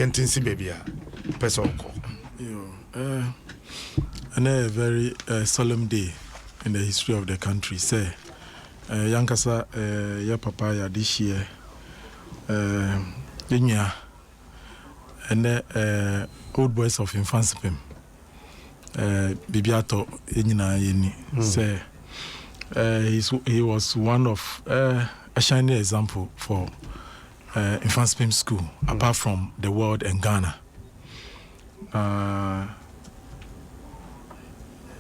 yentinsi baby a person ko. And a very solemn day in the history of the country. Say, Yankasa, ya papaya this year, Dinya, and old boys of infancy, Bibiato, Yina Yeni. Say, he was one of a shining example for infancy school, apart from the world and Ghana.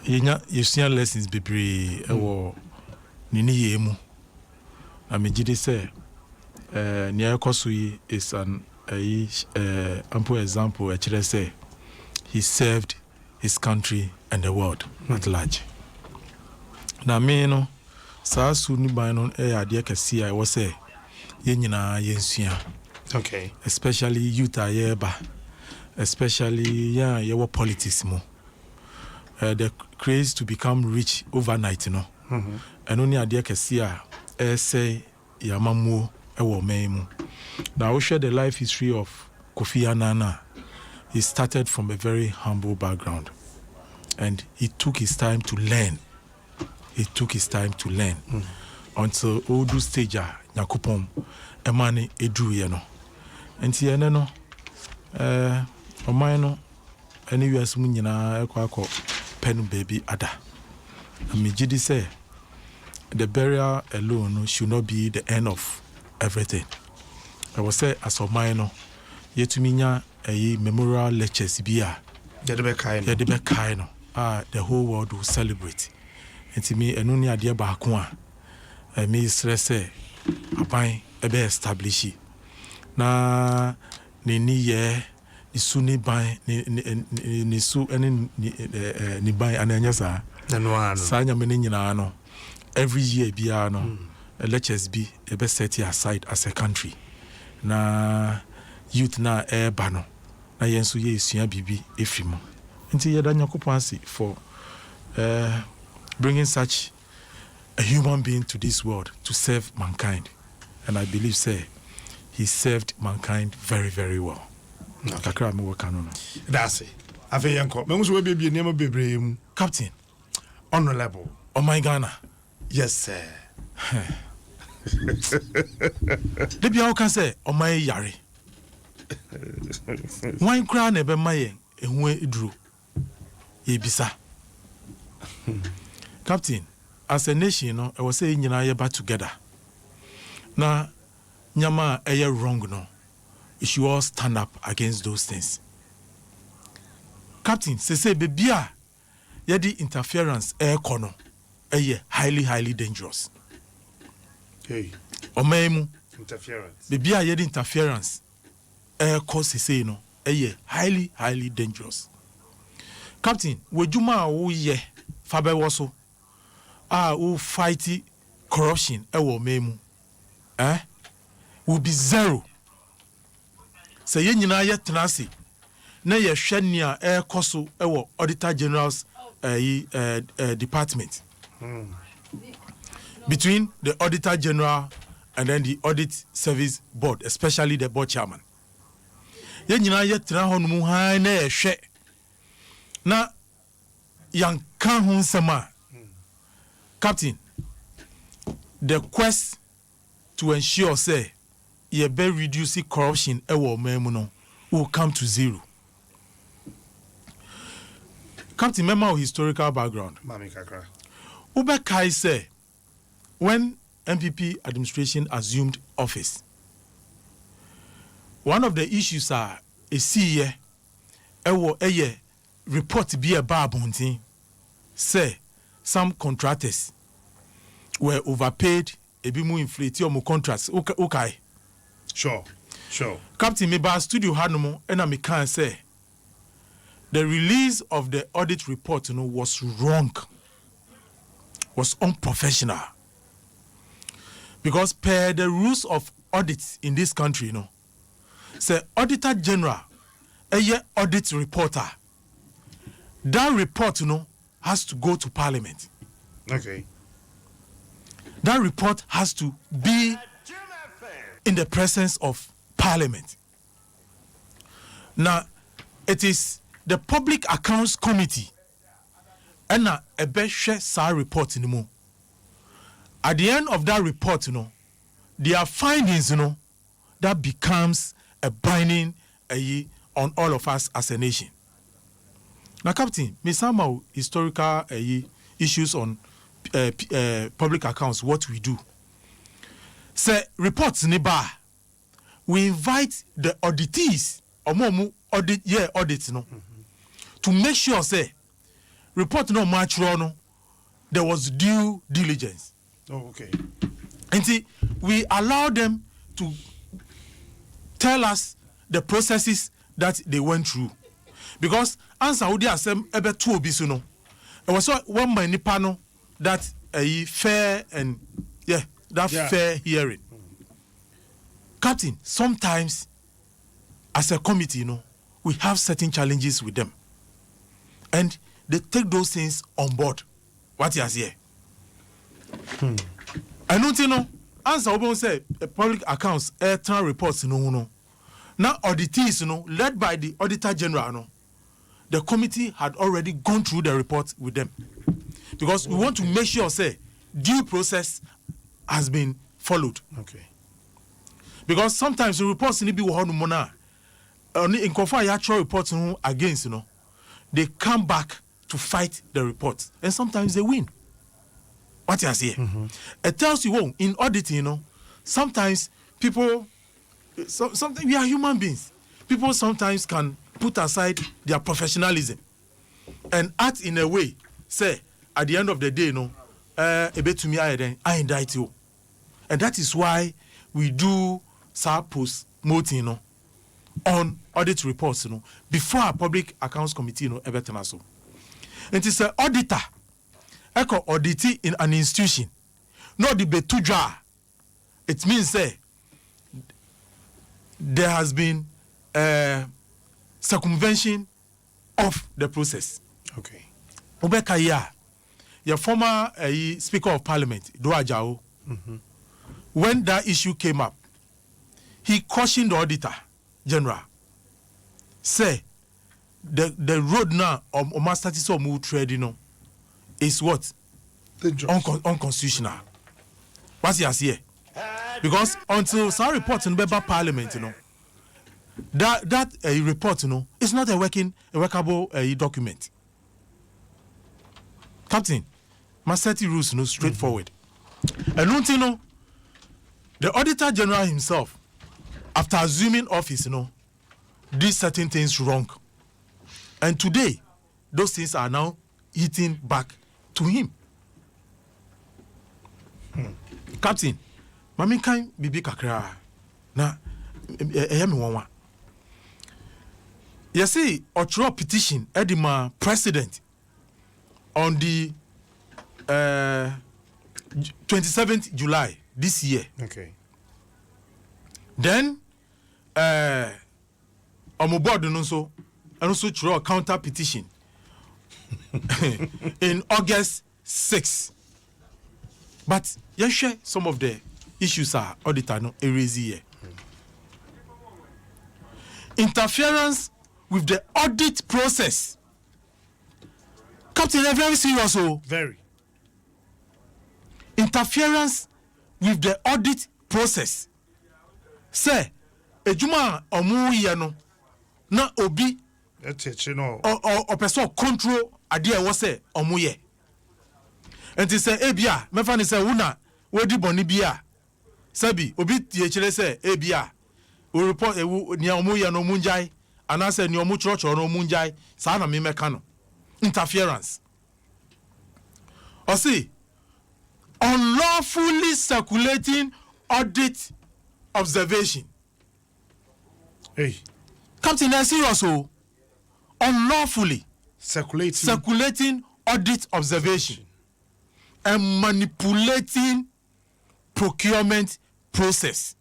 You see lessons bebree ewo nini yemu na megide say near Kosui is an ample example actually say he served his country and the world at large. Na me no saa su ni ban no ade kase I was say ye nyina yensua. Okay. Especially youth ayeba, especially your politics mo. The craze to become rich overnight, you know. And only idea can see say Yamamu ewo meimu. Now we share the life history of Kofi Annan. He started from a very humble background, and he took his time to learn. Until Odu stage Nyakopon Emani Edu yeno. And tiene no omano anywhere sumunyina ekwako pen baby ada. And me jidi say the burial alone should not be the end of everything. I will say as of mine yetuminya a memorial lectures bia Yedebe kaino the whole world will celebrate. And to me enuni ade baako a me stress say aban ebe establish na ni ye isu ni ban ni su ene ni ban ananya sa nya me nyina no every year bia no lectures be ebe set aside as a country na youth na eba no na yenso ye esua bibi efimo nti ye da Nyankopon ase for bringing such a human being to this world to serve mankind, and I believe say he served mankind very, very well. Kakra me work no. That's it. Afi yanko. Me muso we bibie niam bebree mu. Captain, honorable. Oh my Ghana. Yes sir. Debi how can say oh my yare. Wine crown e be maye ehu eduro. E bisa. Captain, as a nation, you know, I was saying, you know, you're back together. Now, nyama eye wrong, no. You should all stand up against those things. Captain, say bebia, yedi interference air kono, highly, highly dangerous. Hey. Omemu Interference. Bebia yedi interference air cause say no, highly, highly dangerous. Captain, wejuma wo ye fabe woso. Who fight corruption ewo memu will be zero. Say ye nyina ye tenase na ye hwe nia ekoso ewo Auditor General's department. Between the Auditor General and then the Audit Service Board, especially the board chairman. Ye nyina ye tena honumu ha na ye hwe na yan kan ho nsema. Captain, the quest to ensure say ye be reducing corruption ewo memuno will come to zero. Captain, member of historical background. Mami kakra. Ube Kai say when MPP administration assumed office, one of the issues are a CE ewo eye report be a babuntin say some contractors were overpaid, ebimu inflate or contracts. Okay. Sure. Captain, me ba studio hanumo, and I can say the release of the audit report, was wrong, was unprofessional. Because per the rules of audits in this country, say Auditor General, audit reporter, that report, has to go to Parliament. Okay. That report has to be in the presence of Parliament. Now, it is the Public Accounts Committee and a best sa report in the mo. At the end of that report, there are findings, that becomes a binding on all of us as a nation. Now, Captain, me somehow historical issues on public accounts, what we do. Say reports in the bar. We invite the auditees or more audit to make sure say report no match wrong. There was due diligence. Oh, okay. And see, we allow them to tell us the processes that they went through. Because answer would asem ebe two obisu no. It was one by nipano that a fair and fair hearing. Captain, sometimes as a committee, we have certain challenges with them. And they take those things on board. What you here? I don't answer obo say public accounts external reports no. Now auditees led by the Auditor General the committee had already gone through the report with them. Because we want to make sure say due process has been followed. Okay. Because sometimes the reports need be mona in conform actual reports against they come back to fight the report and sometimes they win. What you say? It tells you in auditing, sometimes people sometimes we are human beings. People sometimes can put aside their professionalism and act in a way, say, at the end of the day, a bit to me, I indict you. And that is why we do post mortem on audit reports, before a public accounts committee, everything so. And it's an auditor, echo audit in an institution, not the betuja. It means, say, there has been circumvention of the process. Okay. Obekaya, your former Speaker of Parliament, DWASO, when that issue came up, he cautioned the Auditor General, say, the road now of master move trading is what? Unconstitutional. What's he here? Because until some reports in Beba Parliament, that report, is not a workable document. Captain, Masseti rules, straightforward. And the Auditor General himself, after assuming office, did certain things wrong. And today, those things are now hitting back to him. Captain, Mami kan bibi kakra na me wonwa. You see, Ochro petition Edima president on the 27th July this year. Okay. Then on board and also throw a counter petition in August 6. But you share some of the issues are auditor erase here. Interference with the audit process. Captain, very serious. Very. Interference with the audit process. Say, ejuma omu ye no na obi or person control ade e wo say omu ye. Enti say ebia mefa ni say una wodi boni bia sabi obi tie kire say ebia o report ni omu ye no munjai anase ni omu choro no munjai sa na me meka no. Interference. Or see, unlawfully circulating audit observation. Hey. Captain, that's serious. Unlawfully circulating audit observation and manipulating procurement process.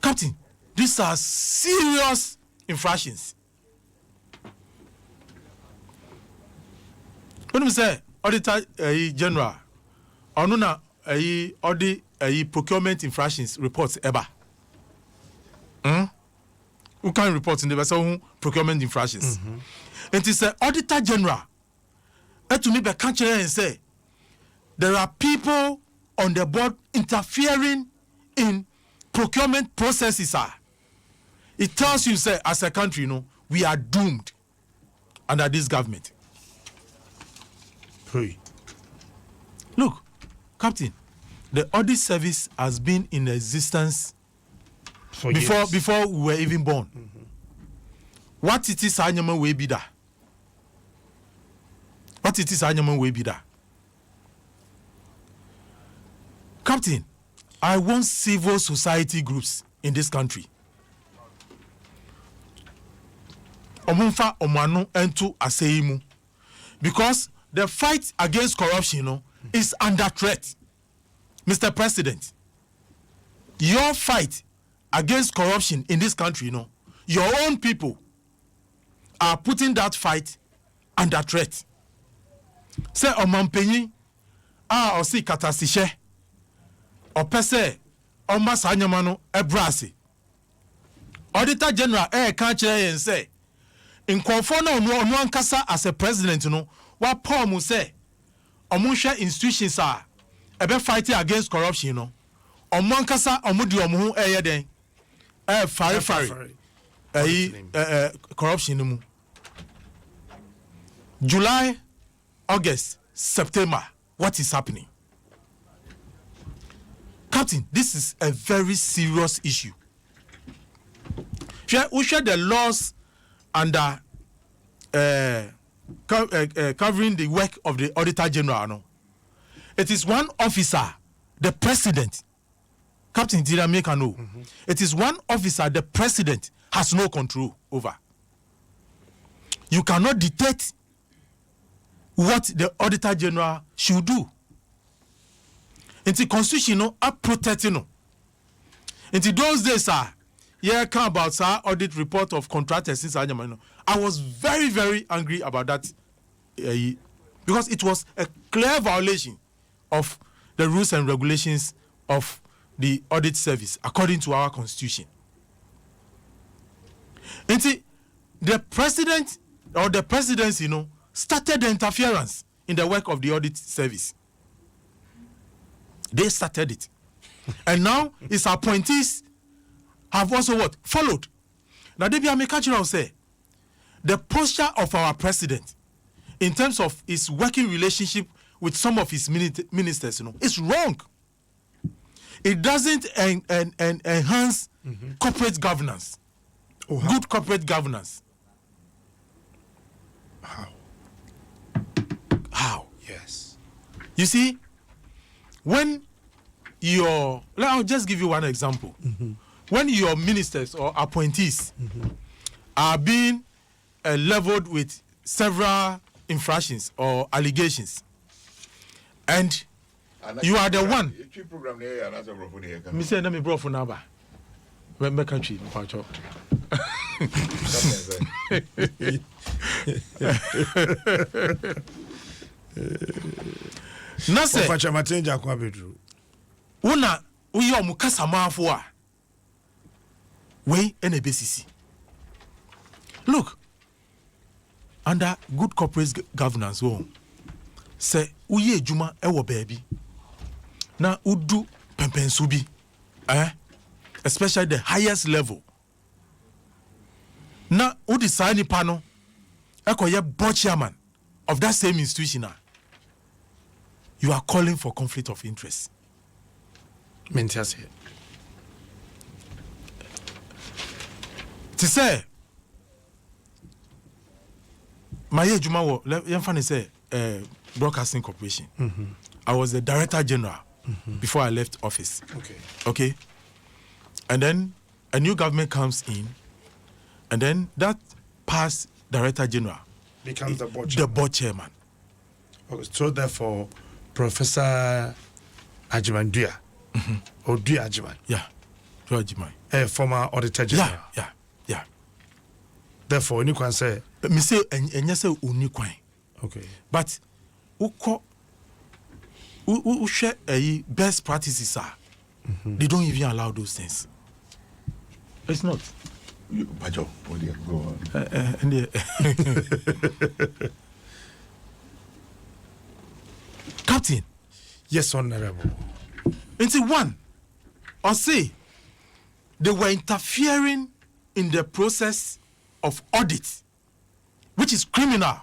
Captain, these are serious infractions. When we say Auditor General, onuna audit procurement infractions reports ever. who can report in the vessel procurement infractions. It is the Auditor General. To me, the country and say there are people on the board interfering in procurement processes. It tells you, say, as a country, we are doomed under this government. Hey. Look, Captain, the audit service has been in existence before we were even born. What it is, Anyama will be that. What it is, Anyama will be that. Captain, I want civil society groups in this country. Omunfa omano ento aseimu, because the fight against corruption, is under threat. Mr. President, your fight against corruption in this country, your own people are putting that fight under threat. Say omampenyi osi katasishe opese omasanyamano ebrasi. Auditor General kan kire yen say nkofo na onu ankasa as a president wa Paul mu say omunhwe institutions ebe fighting against corruption omu ankasa omu di omu ho den fare corruption mu. July, August, September, what is happening? Captain, this is a very serious issue. We share the laws under covering the work of the Auditor General. It is one officer, the president. Captain, did I make a know? It is one officer the president has no control over. You cannot dictate what the Auditor General should do. Into constitution, are protecting. Into those days, come about audit report of contractors since I was very, very angry about that because it was a clear violation of the rules and regulations of the audit service according to our constitution. Into the president or the presidency, started the interference in the work of the audit service. They started it. And now its appointees have also what? Followed. Now, they be a cultural say the posture of our president in terms of his working relationship with some of his ministers, is wrong. It doesn't enhance corporate governance. Good corporate governance. How? Yes. You see, when I'll just give you one example. When your ministers or appointees are being leveled with several infractions or allegations, and you are the one. Mr. Nami bro for Naba. When country, Nase Facha kwa bedru. Una uyo mukasa mafo a we NBCC. Look, under good corporate governance, say uye juma ewo baby. Na udu pempensubi, especially the highest level. Na udi sani pano, ye board chairman of that same institution. You are calling for conflict of interest. Mentiase. To say, my ejuma wo yemfani say broadcasting corporation. I was the director general before I left office. Okay. And then a new government comes in, and then that past director general becomes the board chairman. Okay, so therefore, Professor Ajiman or Dua Ajiman. Yeah, Dua Ajiman. A former auditor general. Yeah. Therefore, you can say, me say, and yes, only coin. Okay. But who share a best practices they don't even allow those things. It's not. Pacho, go on. Captain. Yes, Honorable. Into one, or say they were interfering in the process of audit, which is criminal.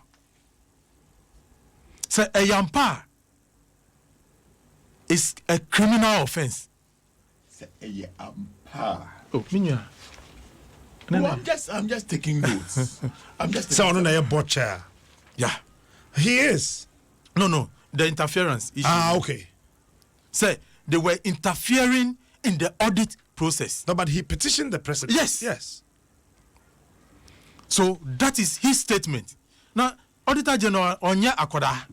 So a yampa is a criminal offense. Say a yampa. Oh, Minya. No, I'm just taking notes. I'm just. So on a butcher. Yeah. He is. No. The interference issue. Okay. Say they were interfering in the audit process. No, but he petitioned the president. Yes. So that is his statement. Now, Auditor General Onya Akoda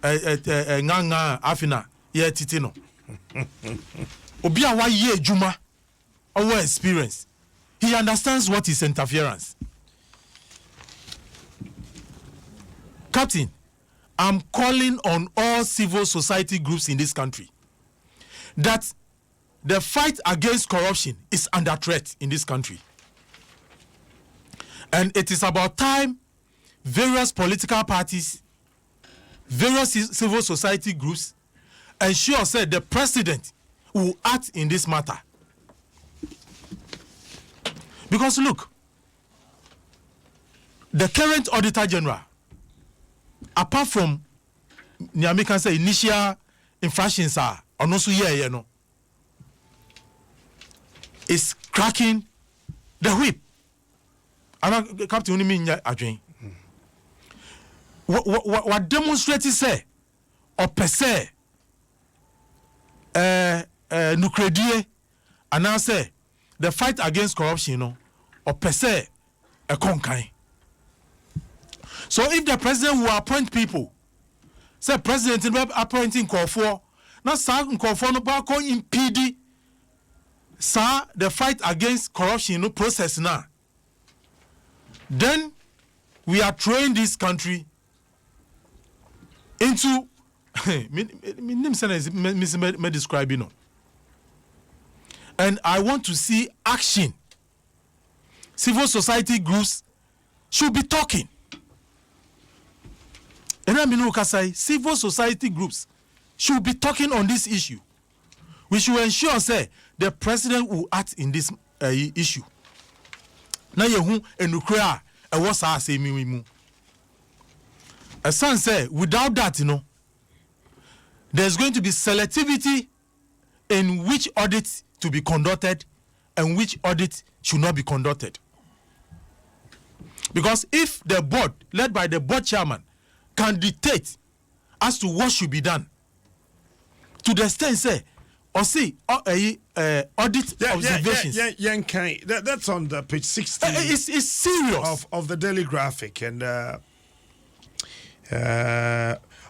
nganga afina ye titino. Obi a wa ye juma our experience. He understands what is interference. Captain, I'm calling on all civil society groups in this country that the fight against corruption is under threat in this country. And it is about time various political parties, various civil society groups ensure that the president will act in this matter. Because look, the current Auditor General, apart from can say initial infractions are also here, is cracking the whip. And Captain Unimi Adwin. What demonstrated say or per se nukredie and I say the fight against corruption, or per se a conkai. So if the president will appoint people, say president will appointing call for, not some call for no back impede the fight against corruption process now. Then we are throwing this country into me describing. And I want to see action. Civil society groups should be talking. And I mean, say civil society groups should be talking on this issue. We should ensure, say, the president will act in this issue. Now you and Ukraine, and what's I say me. A son say, without that, there's going to be selectivity in which audits to be conducted and which audit should not be conducted. Because if the board, led by the board chairman, can dictate as to what should be done, to the extent say, or see audit observations. That's on the page 16. It's serious of the Daily Graphic, and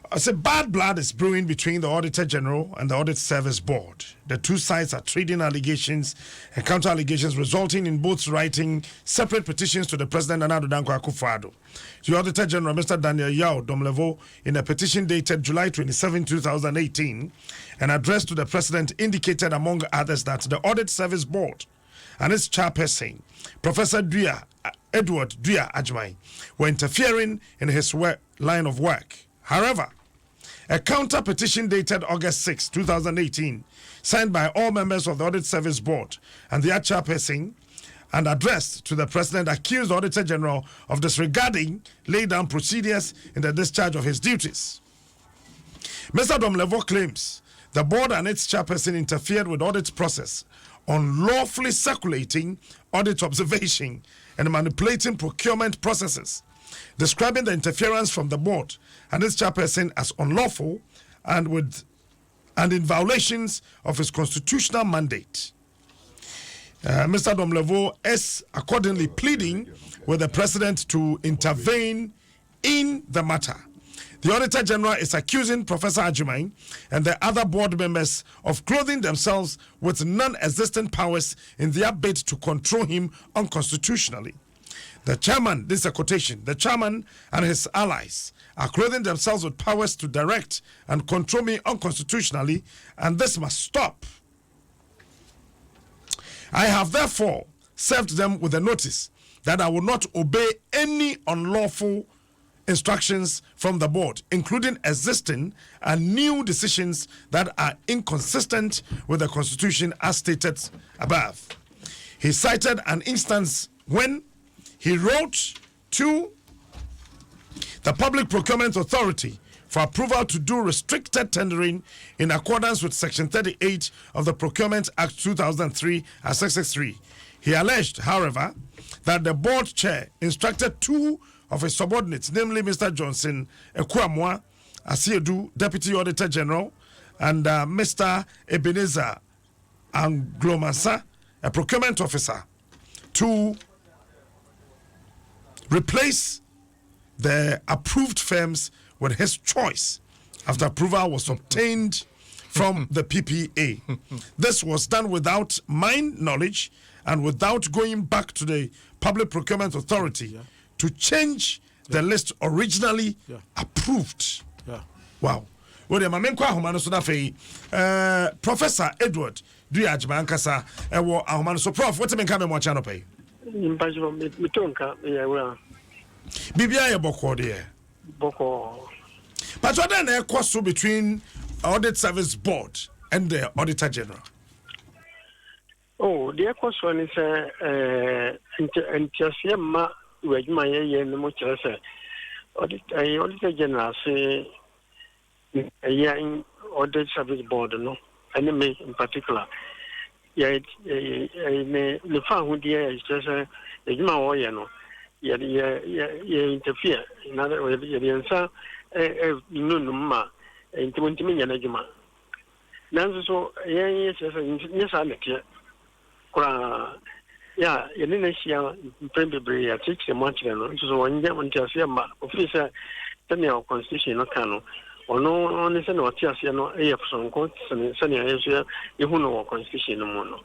I said bad blood is brewing between the Auditor General and the Audit Service Board. The two sides are trading allegations and counter allegations, resulting in both writing separate petitions to the President Nana Danko Akufo-Addo. The Auditor General, Mr. Daniel Yao Domlevo, in a petition dated July 27, 2018, and addressed to the President, indicated among others that the Audit Service Board and its chairperson, Professor Edward Dua Ajmai, were interfering in his line of work. However, a counter petition dated August 6, 2018, signed by all members of the Audit Service Board and their chairperson, and addressed to the President, accused the Auditor General of disregarding laid down procedures in the discharge of his duties. Mr. Domlevo claims the board and its chairperson interfered with audit process, unlawfully circulating audit observation and manipulating procurement processes, describing the interference from the board and its chairperson as unlawful and in violations of his constitutional mandate. Mr. Domlevo is accordingly pleading with the President to intervene in the matter. The Auditor General is accusing Professor Ajimai and the other board members of clothing themselves with non-existent powers in their bid to control him unconstitutionally. The chairman, this is a quotation, the chairman and his allies are clothing themselves with powers to direct and control me unconstitutionally, and this must stop. I have therefore served them with a notice that I will not obey any unlawful instructions from the board, including existing and new decisions that are inconsistent with the Constitution as stated above. He cited an instance when he wrote to the Public Procurement Authority for approval to do restricted tendering in accordance with Section 38 of the Procurement Act 2003 as 663. He alleged, however, that the board chair instructed two of his subordinates, namely Mr. Johnson Ekuamwa Asiedu, Deputy Auditor General, and Mr. Ebenezer Anglomasa, a procurement officer, to replace the approved firms with his choice after approval was obtained from the PPA. This was done without my knowledge and without going back to the Public Procurement Authority to change the list originally approved. Wow. Well, the Mamenko Ahumano Sudafe, Professor Edward Duyajma Ankasa, Ahumano. So, Prof, what's the main comment channel pay? Bibia Boko there. Boko. But what then a cost between Audit Service Board and the Auditor General? Oh, the cost one is Intersiama, where my much Auditor General say a year in Audit Service Board, no, enemy in particular. Yeah, the farm who dear is just a Juma warrior, no. Interfere. In other words, the answer, no, into Montiminian Juma. Now, so, yes, I met you. Yeah, Indonesia, probably a 6 months, so one year when Tiasiama, officer, the constitution, no cano, or no, only send or Tiasiano, A. Some courts, and Sunny Asia, you know, constitution no more.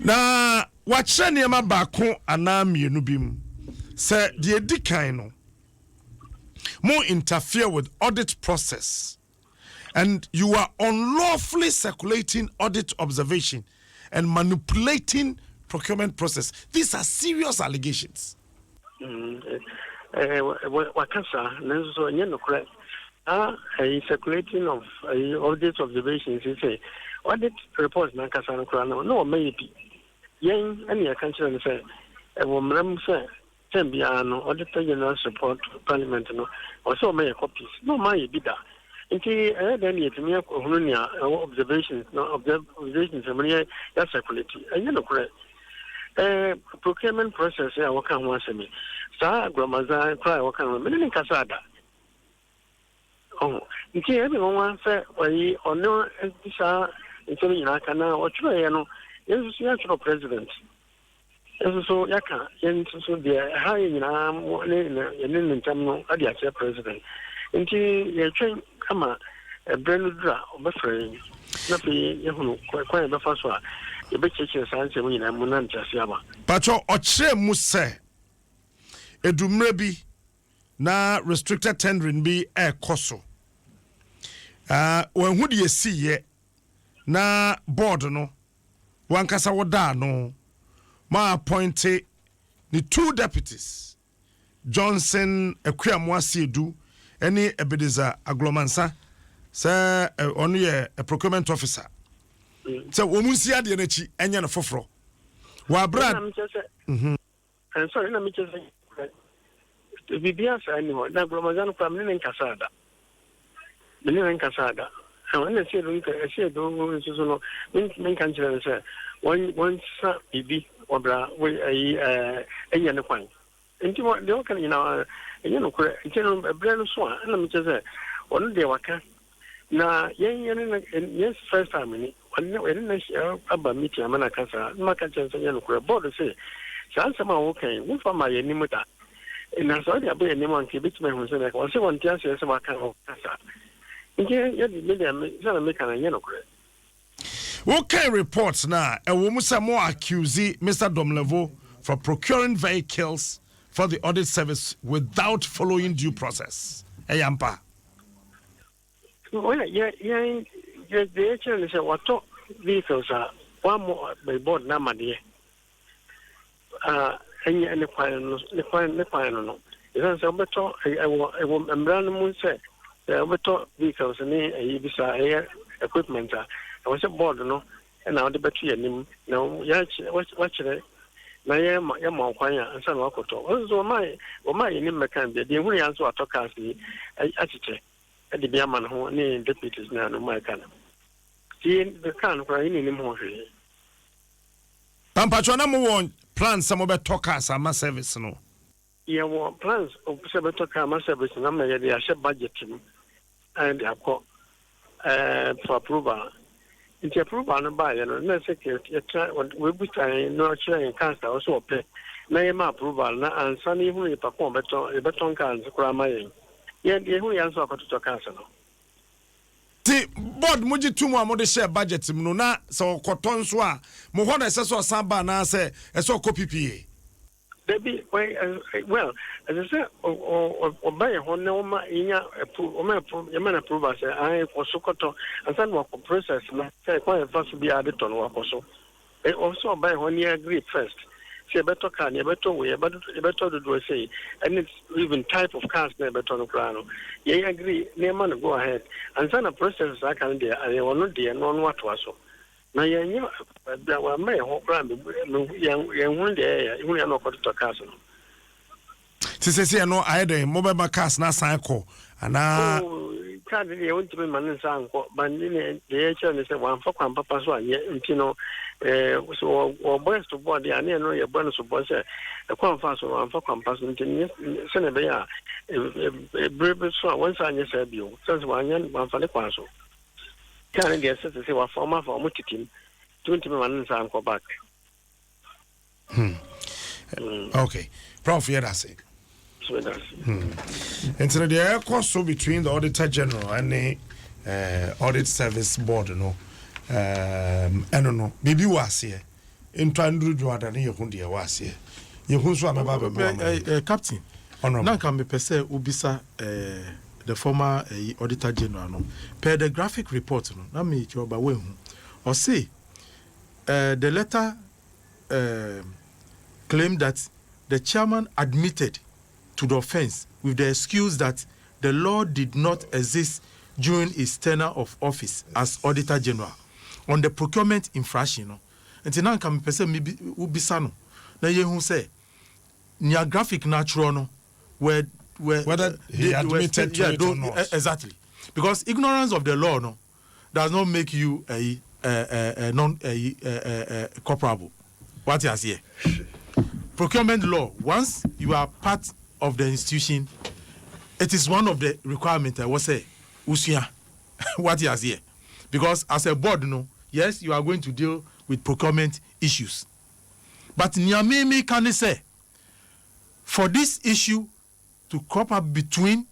Na wakyerɛ nneɛma baako anaa mmienu bi mu sɛ deɛ di kan no more interfere with audit process and you are unlawfully circulating audit observation and manipulating procurement process. These are serious allegations. Wakasa, so no correct. Circulating of audit observations, you say audit reports Nankasa no maybe. Yang any a country and say, a woman say, Tembiano, Auditor General support Parliament, no, or so many copies. No, my bidder. Until I had any to me observations, no observations, and many that's circulating. And you know, correct. Procurement process, I work on once a me. Sir, Gramaza, cry, work on a Casada. Oh, until everyone said, well, or no, these are until you can or try, you know. Yes, the president. Yes, so Yaka, and so the high in in terminal, the president. Until you train, come a brand dra of a friend. Nothing, quite the first one. The big churches answer when I'm Munanta Siama. Pacho Oche Muse Edumrebi na restricted tendering be a coso. When would you see ye na board no? Wankasa woda no ma appointed the two deputies Johnson Ekuamwa Asiedu any Ebenezer Aglomansa say only a procurement officer so omunsia de nachi enya no foforo wa brand I'm sorry let me just say Bibia say anymore na Aglomansa from Nin Casada and when I say don't so no country say one bibi or bra we a yanquine. And you want the can you know a brand swan and let me just say one day waka na yes first time when about meeting Manacasa Macachan and board say Sansama okay we for my animata and I saw the abay anyone keep it man who said I was one tears as a kind of casa. Okay, reports now. A woman more accuse Mr. Domlevo for procuring vehicles for the audit service without following due process. Hey, Yampa. Well, yeah, the actually say what vehicles are one more by board Namadi. Any final no. It's a better. I will memorandum say the better vehicles and a equipment. I was a board, no, and now the battery and him. No, yes, what's it? Na yema kwanya ansa na wakoto ozo my in mekan be the only answer to cast the achiche e de bia man ho ne deputies na no my kan the kan kwa ni nim ho hwe Pampacho na mo plans some be talkers ama service no yeah plans of se talk ama service na me ye dey share budget and akọ for approval. It's approval no by no security we be trying no actually cancer also pay na yema approval na ansa na ihu ipa ko beton kan kura mayen ye hu ya so akoto cancer no ti board muji tumu amode share budget mu no na so koton so a mo ho na se so samba na se so PPA Debbie, well, as I said, or buy a honor, approval, say, I was so cut and some work process, quite fast to be added on work also. Also, buy one year agree first. Say, better can, a better way, better to do say, and it's even type of cars, never to the crano. Ye agree, near man go ahead, and some process I can do, and they will not dear, non what was so. Na yenye da wa mai ho brand yan hun de ya hu ya no ko to cars no sisi no ayede mobile cars na san ko ana card de won to man san ko ban ni de che ne se wan fa kwan papa so anye ntino so o boys to board ya ne no ye bonus so boys e kwan fa so wan fa kwan papa so ntini se ne be ya brebe so wan sa anye se bio sense wan fa ne kwan so can get to say what former for team 20 minutes and go back. Okay. Prof, yeah, that's it. So that's And so the air cost between the Auditor General and the Audit Service Board, you know. I don't know. Maybe was here. In Tandru Jordan, you couldn't was here. You couldn't Captain. Now can be per se ubisa the former Auditor General no per the graphic report no na me choba we hu or say the letter claimed that the chairman admitted to the offense with the excuse that the law did not exist during his tenure of office as Auditor General on the procurement infraction no enti na kan pese me ubisa no na ye hu say nia graphic natural no whether he admitted to it or not. Exactly. Because ignorance of the law no does not make you a non-culpable. What you say? Procurement law, once you are part of the institution, it is one of the requirements I will say, Usia, what you say? Because as a board, no, yes, you are going to deal with procurement issues. But Nyameme can say, for this issue to crop up between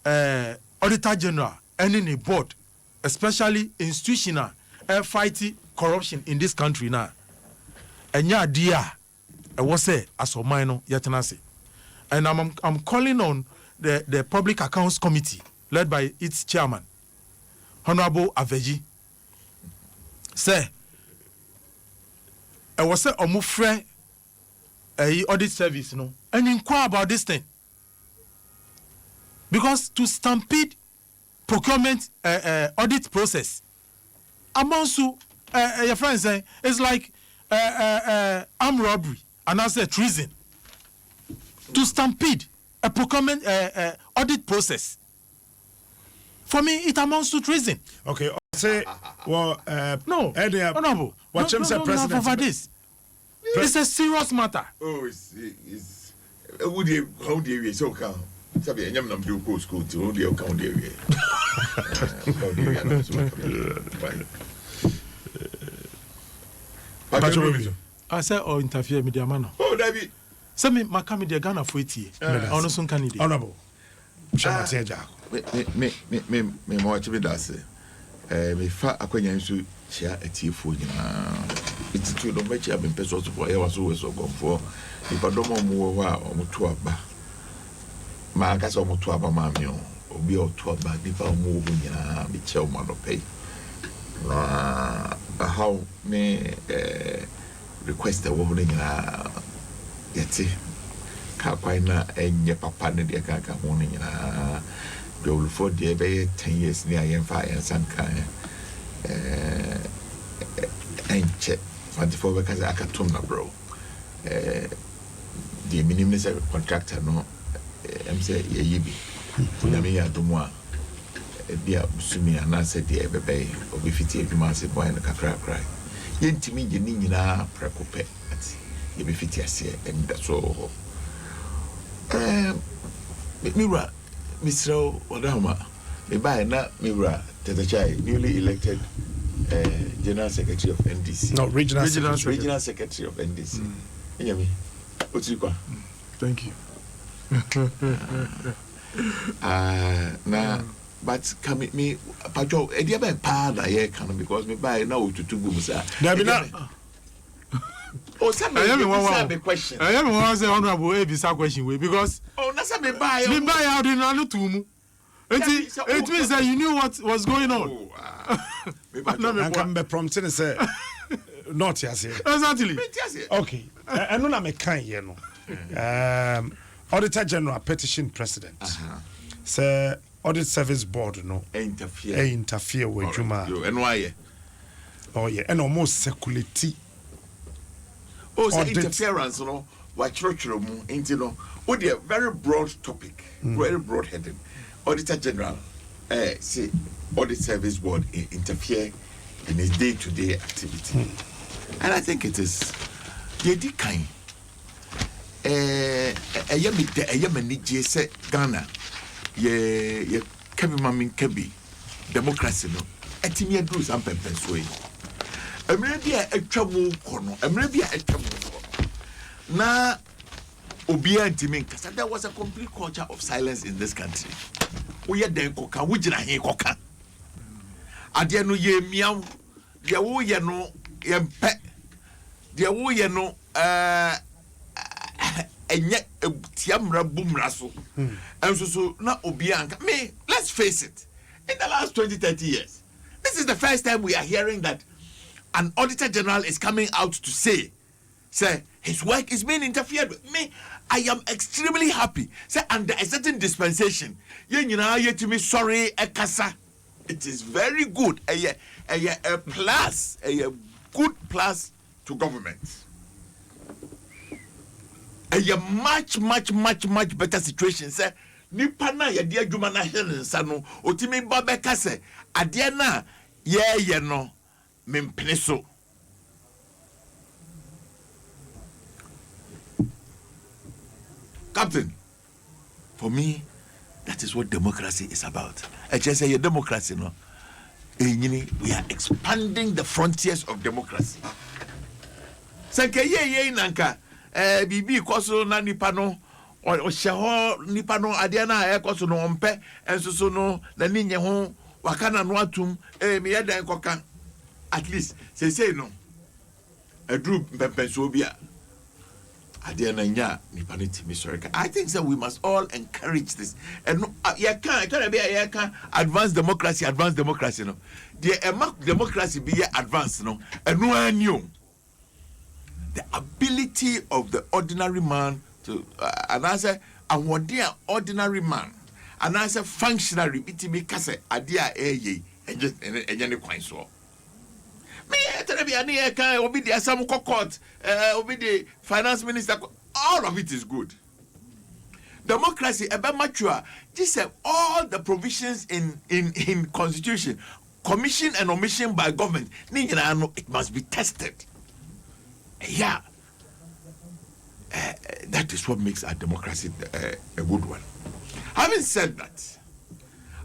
Auditor General and in a board, especially institutional fighting corruption in this country now. And yeah, dear, I was say as a minor yatanase. And I'm calling on the Public Accounts Committee led by its chairman, Honorable Aveji. Say, I was say omufre audit service, no, and inquire about this thing. Because to stampede procurement audit process amounts to your friends say it's like armed robbery and I say treason. To stampede a procurement audit process, for me it amounts to treason. Okay, say well no, honorable. What you say, President? For this, it's a serious matter. Oh, it's how do you so calm? Sabi enyam nam do go school to only account area. I say or interfere media man. Oh, David. Say me maka media Ghana for 8 years. Ono sun candidate. Honorable. Shamatia Jack. Me mo achieve that say. Me fa akwanya nso chia atiefo nyina. Ititu do mechi abem peso so for e waso we so gomfo. Ipadomo mu wo a omuto aba. Ma kasa omuto aba ma mi o. Obi oto aba nipa mu wo nyina me che o ma no pay. Na how me request a woman yet Kakwina and your papa and the Kaka morning go for the bay 10 years near and fire and some kind and check 24 because I can tuna bro. The minimum is a contractor no I'm say ye be Yami Adom dear Sumi and I said the Ebebe or be 50 every month boy and a cry. Yentimi Yenina Precope you be 50 and that's all. Mira, Mr. Odama, me buy not Mira Tetachai, newly elected General Secretary of NDC. No, Regional Secretary of NDC. Yami, what's you call? Thank you. Now, but come with me, Pacho, a dear by Pada, yeah, can because me buy now to 2 booms. There be not. Oh, somebody have a question. I am one say honorable Ebisa question way because that's me buy out in another tomb. It means that you knew what was going on. I can be prompting and say not yes. Exactly. Okay. I know I'm a kind, you know. Auditor General petition president. Say audit service board no interfere with Juma. And why? Oh yeah, and almost circulate. Oh, so interference, you know, what church room, you know, oh, dear, very broad topic, very broad headed. Auditor General, say, audit service board interfere in his day-to-day activity. And I think it is, ye di kind. Yamani say Ghana, ye Kebi Mamin Kebi, democracy, no, Etimia do some pempens way. Emrebia etwamu kono emrebia etwamu na obia ntimi kasa there was a complete culture of silence in this country we den koka we gina he koka ade no ye miaw de wo ye no ye mpe de wo ye no enye tiamra bumra so enso so na obia nka me let's face it in the last 20-30 years this is the first time we are hearing that an auditor general is coming out to say his work is being interfered with. Me, I am extremely happy. Say under a certain dispensation, to me sorry, ekasa. It is very good. A plus, a good plus to government. A much better situation. Say nipa na ye dia dwuma na helen sano otimi babeka se ade na ye no Mimpeneso. Captain, for me, that is what democracy is about. I just say democracy, no. We are expanding the frontiers of democracy. Sanke ye nanka bibi koso na nipa no o hyeho nipa no ade na koso no ompe enso so no na ni nye ho wakana no atum me yedan koka. At least say no a group pempensobia adiana nya nipaniti misorica. I think that we must all encourage this and can be advanced democracy no the democracy be advanced no and no new the ability of the ordinary man to and answer and what dear ordinary man and answer functionary bitimi kase adia and just any coin so me telebi ani obi the Assam court obi the finance minister, all of it is good. Democracy ebe mature this all the provisions in constitution, commission and omission by government, it must be tested. Yeah, that is what makes our democracy a good one. Having said that,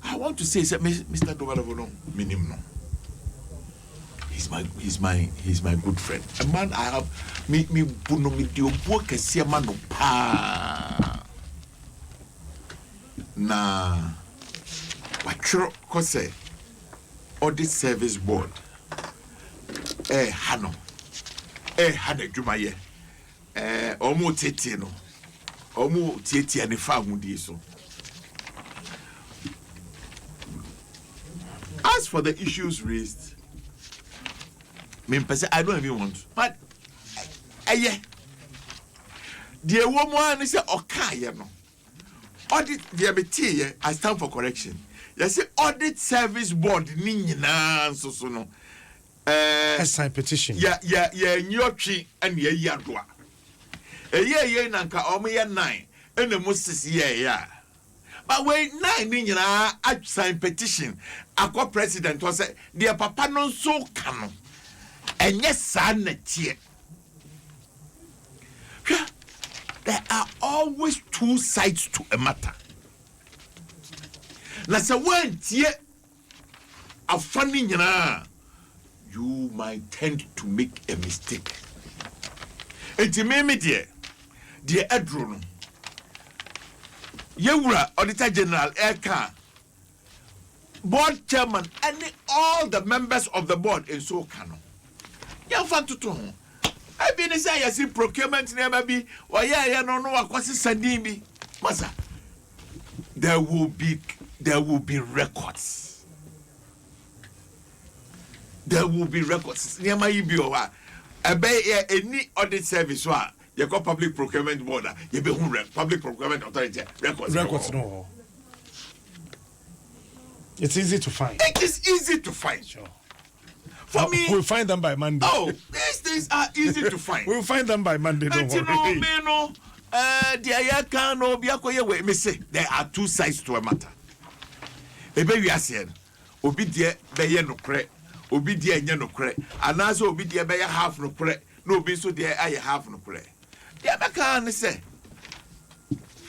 I want to say Mr. Dovalovono minimum. He's my good friend. A man I have me buno mi dio boke siama no pa. Na watro kose audit service board. Hano. Hane dwumaye. Omo tete no. Omo tete ani fa hudi so. As for the issues raised, I don't even want to. But yeah. The woman is okay, you know. Audit the MT, I stand for correction. You say audit service board nina so no. Sign petition. Yeah, nyochi and yadwa. A nanka omo 9 and the Moses yeah. But when 9 nina I sign petition, akwa president was say dear papa no so canon. And yes, son, there are always two sides to a matter. Now, so when a funny, you might tend to make a mistake. And to me, dear Adom, Yewura Auditor General Eka, board chairman, and all the members of the board in so canon. You want to I been say I see procurement never be or yeah no akwasi sending be masa there will be records. There will be records. Never you be over. Any audit service wa you got public procurement board you be public procurement authority records. Records no. It's easy to find. It is easy to find. Sure. For me, we'll find them by Monday. Oh, these things are easy to find. We'll find them by Monday. Don't worry. Me say there are two sides to a matter. Ebe we are saying, obi die beye no kre, obi die nya no kre, anaso obi die beye half no kre, no obi so die aye half no kre. The American ne say,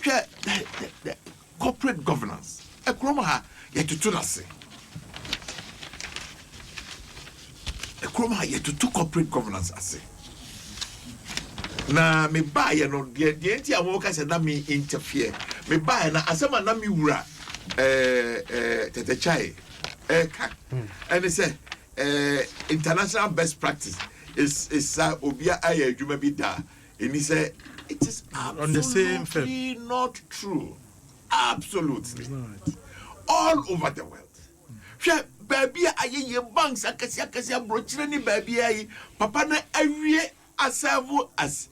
the corporate governance. E kroma ha ye tutu na se. Ekroma yet to corporate governance ase. Na me buy no the enti awoka say na me interfere. Me buy na asema na me wura tete chai ka. And they say international best practice is obia aye adwuma bi da. And he say it is on the same film. Not true. Absolutely. All over the world. Baby aye banks akasi brochire ni baby aye papa na awie aserve as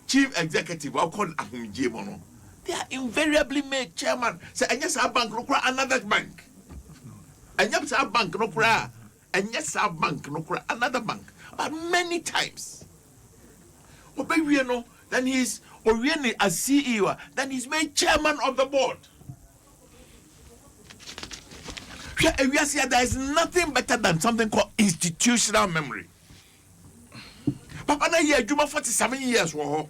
chief executive or called ahumje mono they are invariably made chairman say anya sa bank no kura another bank anya sa bank no kura anya sa bank no kura another bank but many times obewie no then he's owie as CEO then he's made chairman of the board. There is nothing better than something called institutional memory. Papa na ye adwuma 47 years wo.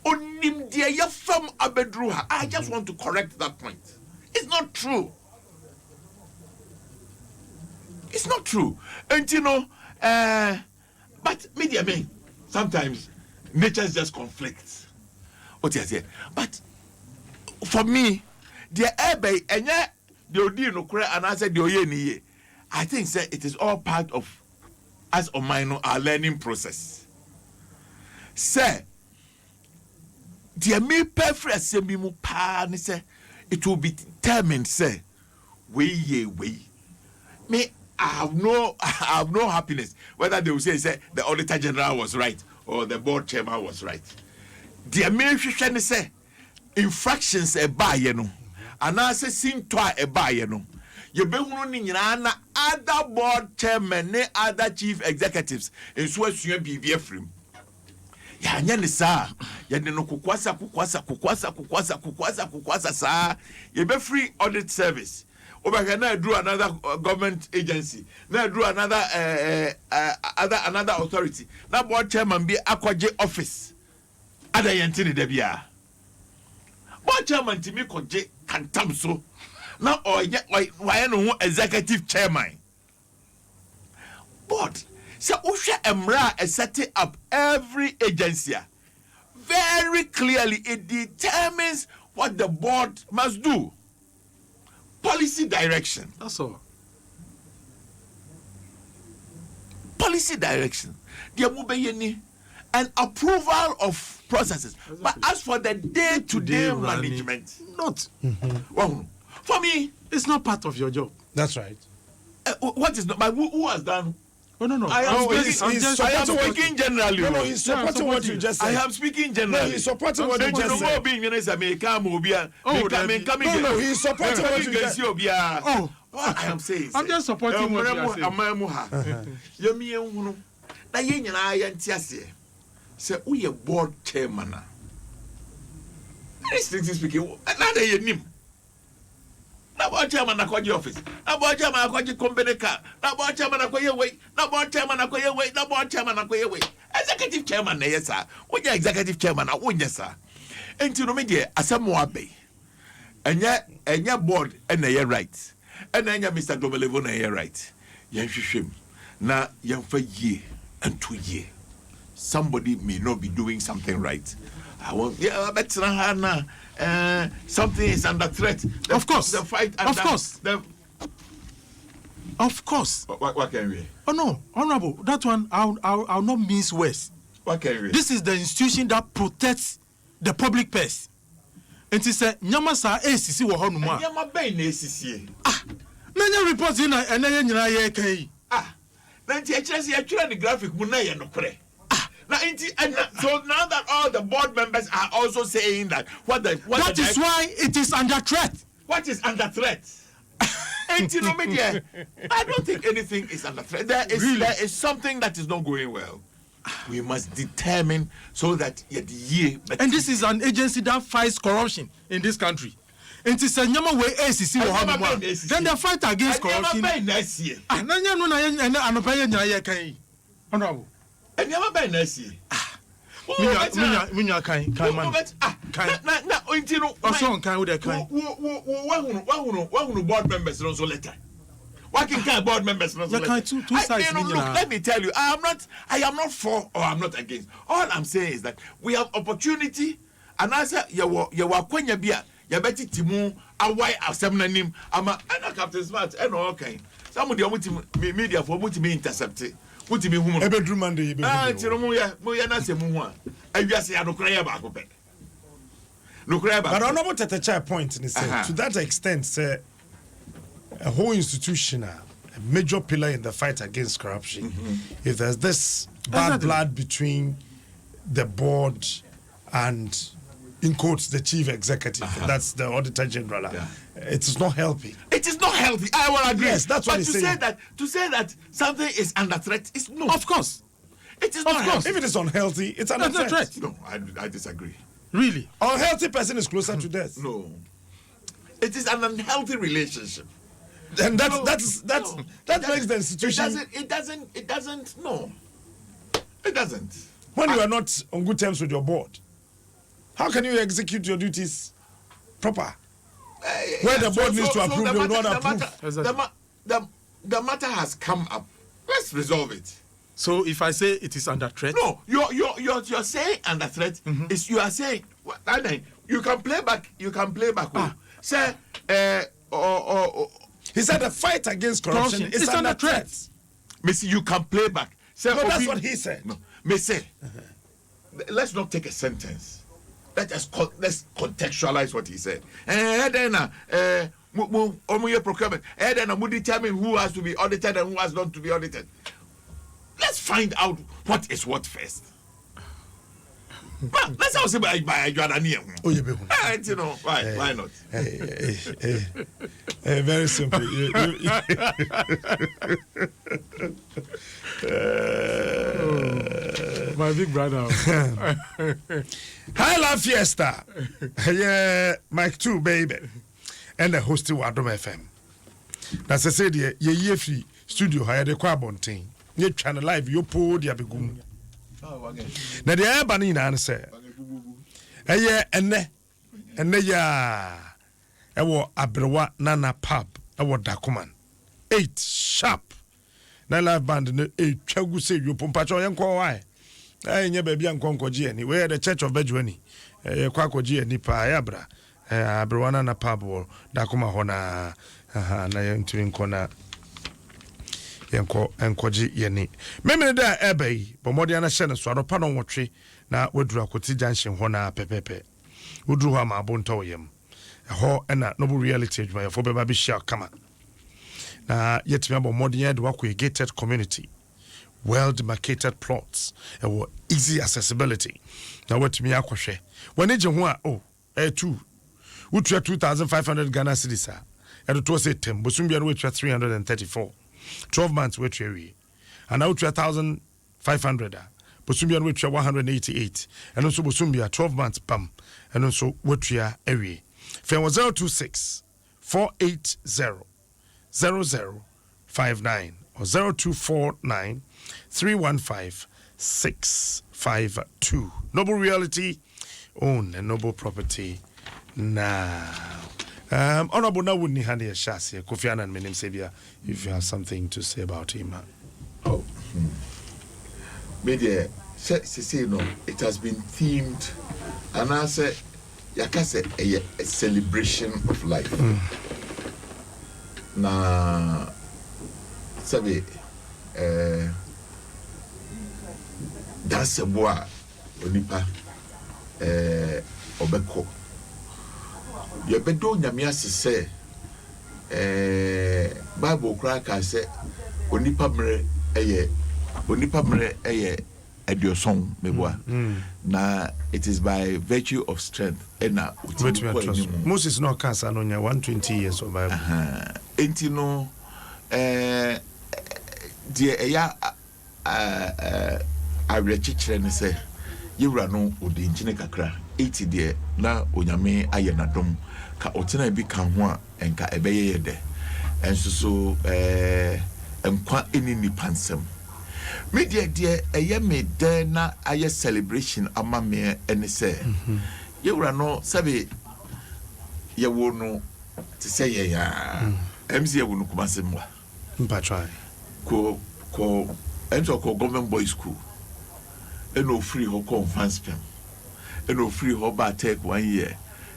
Onim dia ye fam abedruha. I just want to correct that point. It's not true. It's not true. And you know, but media me sometimes nature just conflicts. What you say? But for me, the ebe enye I think say it is all part of us or minor our learning process. Say, dear me perfect assembly mu pa ni say it will be determined say we me I have no happiness whether they will say the Auditor General was right or the board chairman was right. Dear me say infractions e ba ye no. And I say, sing twa a buyer no. You be na other board chairman, ne other chief executives, and so as you be free. Ya nyane sa, ya no kukwasa sa. You be free audit service. Over na do another government agency, na do another another authority. Na board chairman be akwaje office. Ada yentini de bia. Board chairman timi koje kantam so now or why no executive chairman but so usha emra is setting up every agency very clearly. It determines what the board must do. Policy direction, that's all. Policy direction, the mubeyeni and approval of processes. Exactly. But as for the day-to-day management, not. Well, for me, it's not part of your job. That's right. What is not? But who has done? Oh, no. I am speaking generally. No, he's supporting what you just said. I am speaking generally. No, he's supporting what you just said. No, he's supporting what you just said. Oh, what I am saying. I'm just supporting what you are saying. Say, we are board chairman. Strictly speaking, now they name. Now, board chairman, I call your office. Now, board chairman, I call your company car. Now, board chairman, I call your way. Now, board chairman, I call your way. Now, board chairman, I call your way. Executive chairman, yes, sir. What your executive chairman, I won't, yes, sir. And to the media, as some more bay. And your board, and they are right. And then Mr. Global, and you're right. Yan shim. Now, yan for year and 2 years. Somebody may not be doing something right. I want, but something is under threat. Of course. The fight. Of course. Of course. What can we? Oh no, Honorable, that one I'll not mince words. What can we? This is the institution that protects the public purse. And he said, "Nyamasa ACC wo honu ma." Nyama ben na ACC. Many reports in and then you can. Then the graphic mu na ye no kore. So now that all the board members are also saying that that is why it is under threat. What is under threat? I don't think anything is under threat. There is something that is not going well. We must determine so that and this is an agency that fights corruption in this country. And it's a nyama way ACC then they fight against corruption. Honorable. And never been next year. Minya kind man. Also kind with a kind. One board members also letter. Working kind board members also letter. Two sides. Let me tell you, I am not for or I'm not against. All I'm saying is that we have opportunity and answer your kwenya bia ya beti timu awai asemna nim ama and Captain Smart and all kind. Some of the media for me intercepted. Put me home. Every Monday, Moya Nasa Mua. I just say, I don't cry about it. No cry about it. But I know what at a point in it. To that extent, a whole institution, a major pillar in the fight against corruption. If there's this bad blood between the board and, in quotes, the chief executive, that's the auditor general. It is not healthy. It is not healthy. I will agree. Yes, that's what he's saying. To say that something is under threat is no. Of course. It is not healthy. If it is unhealthy, it's under threat. No, I disagree. Really? Unhealthy person is closer to death. No. It is an unhealthy relationship. And that makes the institution. It doesn't. No. It doesn't. When you are not on good terms with your board, how can you execute your duties proper? Where the board needs to approve, they will not approve. The matter has come up. Let's resolve it. So if I say it is under threat, no, you're saying under threat is you are saying you can play back. You can play back. Say he said the fight against corruption is under threat. Missy, you can play back. Say, no, that's what he said. No, Missy, let's not take a sentence. Let's contextualize what he said. And then procurement. And then we determine who has to be audited and who has not to be audited. Let's find out what is what first. Let's also buy Jordan. Oh, you know, why not? Very simple. My big brother. High Love Fiesta. Yeah, Mike 2, baby. And the host to Adom FM. That's I said, ye free studio hire the Quabontain. Ye channel live, your poor dear begum. Now the air banning answer. And ya. Ewo Abrewa Nana Pub. Ewo Dakuman. 8 sharp. Na live band no 8 chagu say you pompacho yanko why. Nye baby yanko koji ani. We the Church of Bejuani. Kwa koji ani pa yabra. Abrewa Nana Pub wo Dakuma hona na yentumi nkona yanko enkoji yeni. Memene da ebe bomodi ana hye ne so adopa no nwotwe na wadura koti junction hona pepepe. Woduru ha ma abonto yem. Ho na noble reality adwuma yefo beba bi share kama. Na yetimi abo modern de wakọ gated community well demarcated plots and easy accessibility. Now what me akwhwe when eje ho a two wutua 2,500 Ghana cedis and to say tem bosumbia no wutua 334 12 months wutua wi and now wutua 1,500 bosumbia no wutua 188 and also bosumbia 12 months pam and also wutua ewi fe 026 480 0059 or 0249 315 652. Noble Realty own a noble property now. Honorable now wouldn't hand a chassis, Kofi Annan Minim Sabia, if you have something to say about him. Oh, media, say no, it has been themed, and I say, Yakase, a celebration of life. Na sabi that's a boy onipa obeko ye bedo nyame asese bible kra ka se onipa mre eye adioson meboa na it is by virtue of strength ena Moses no cancer no 120 years of bible enti no die eya awrechichire ne se yewura no odi nchine kakra 80 die na onyame aye nadom ka otena bi kan ho a enka ebeye yede enso so enkwa eni ni pansem media die eye me de na aye celebration ama me ene se yewura no sabe yewo no ti se ye ya MC yewo no kuma se mwa mpa try ko ento ko government boys school eno free ho conference pem eno free ho ba take 1 year